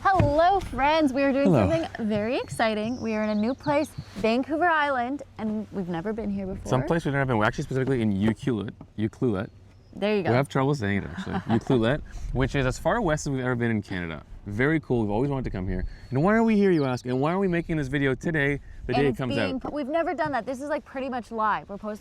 Hello friends, we are doing something very exciting. We are in a new place, Vancouver Island, and we've never been here before. Someplace we've never been. We're actually specifically in Ucluelet. There you go. We have trouble saying it actually. Ucluelet, which is as far west as we've ever been in Canada. Very cool, we've always wanted to come here. And why are we here, you ask? And why are we making this video today, the day it comes out? We've never done that. This is like pretty much live. We're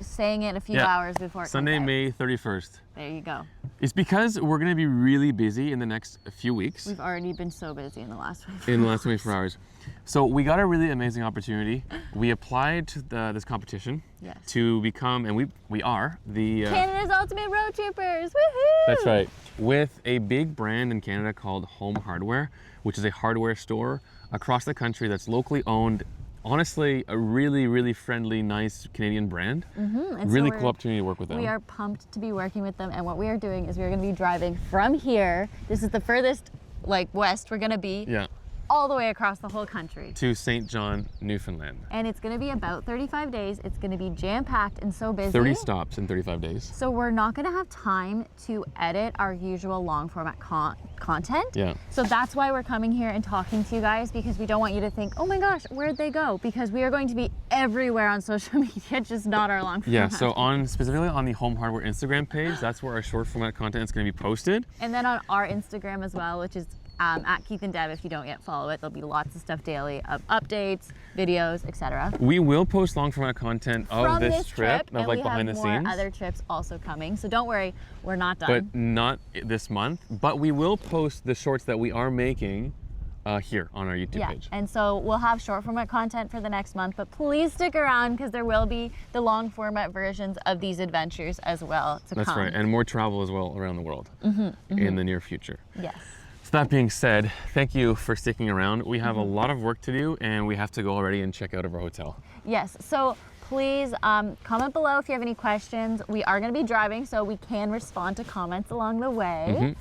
saying it a few hours before it Sunday, comes out. May 31st. There you go. It's because we're gonna be really busy in the next few weeks. We've already been so busy in the last 24 hours. In the last 24 hours. So we got a really amazing opportunity. We applied to this competition to become, and we are, the... Canada's Ultimate Road Trippers, woohoo! That's right. With a big brand in Canada called Home Hardware, which is a hardware store across the country that's locally owned. Honestly, a really, really friendly, nice Canadian brand. Really cool opportunity to work with them. We are pumped to be working with them, and what we are doing is we're going to be driving from here. This is the furthest, west we're going to be. Yeah. All the way across the whole country. To St. John, Newfoundland. And it's going to be about 35 days. It's going to be jam-packed and so busy. 30 stops in 35 days. So we're not going to have time to edit our usual long format content. Yeah. So that's why we're coming here and talking to you guys, because we don't want you to think, oh my gosh, where'd they go? Because we are going to be everywhere on social media, just not our long format. Yeah, so specifically on the Home Hardware Instagram page, that's where our short format content is going to be posted. And then on our Instagram as well, which is at Keith and Dev. If you don't yet follow it, there'll be lots of stuff daily of updates, videos, etc. We will post long format content of this trip, of behind the scenes. We have more other trips also coming, so don't worry, we're not done. But not this month, but we will post the shorts that we are making here on our YouTube page. And so we'll have short format content for the next month, but please stick around because there will be the long format versions of these adventures as well to come. That's right, and more travel as well around the world in the near future. Yes. So that being said, thank you for sticking around. We have a lot of work to do and we have to go already and check out of our hotel. Yes, so please comment below if you have any questions. We are going to be driving, so we can respond to comments along the way.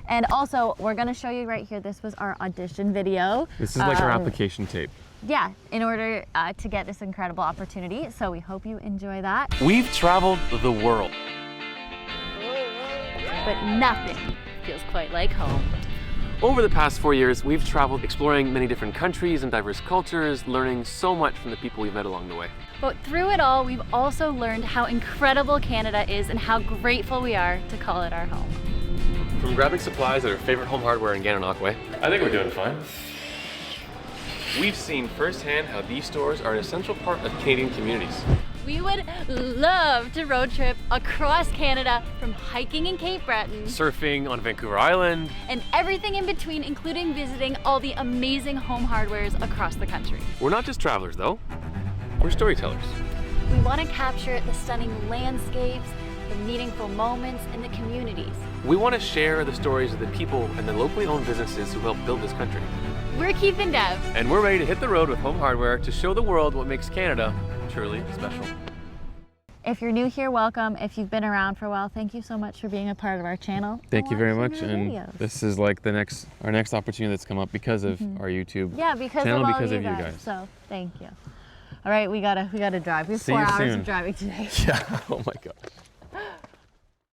And also, we're going to show you right here, this was our audition video. This is like our application tape. Yeah, in order to get this incredible opportunity. So we hope you enjoy that. We've traveled the world. But nothing feels quite like home. Over the past 4 years, we've traveled exploring many different countries and diverse cultures, learning so much from the people we've met along the way. But through it all, we've also learned how incredible Canada is and how grateful we are to call it our home. From grabbing supplies at our favorite Home Hardware in Gananoque, I think we're doing fine. We've seen firsthand how these stores are an essential part of Canadian communities. We would love to road trip across Canada, from hiking in Cape Breton, surfing on Vancouver Island, and everything in between, including visiting all the amazing Home Hardwares across the country. We're not just travelers though, we're storytellers. We want to capture the stunning landscapes, the meaningful moments, and the communities. We want to share the stories of the people and the locally owned businesses who help build this country. We're Keith and Dev. And we're ready to hit the road with Home Hardware to show the world what makes Canada truly special. If you're new here, welcome. If you've been around for a while, thank you so much for being a part of our channel. Thank you very much. And this is like our next opportunity that's come up because of our YouTube channel, because of you guys. So thank you. All right, we gotta drive. We have 4 hours of driving today. Yeah. Oh my God.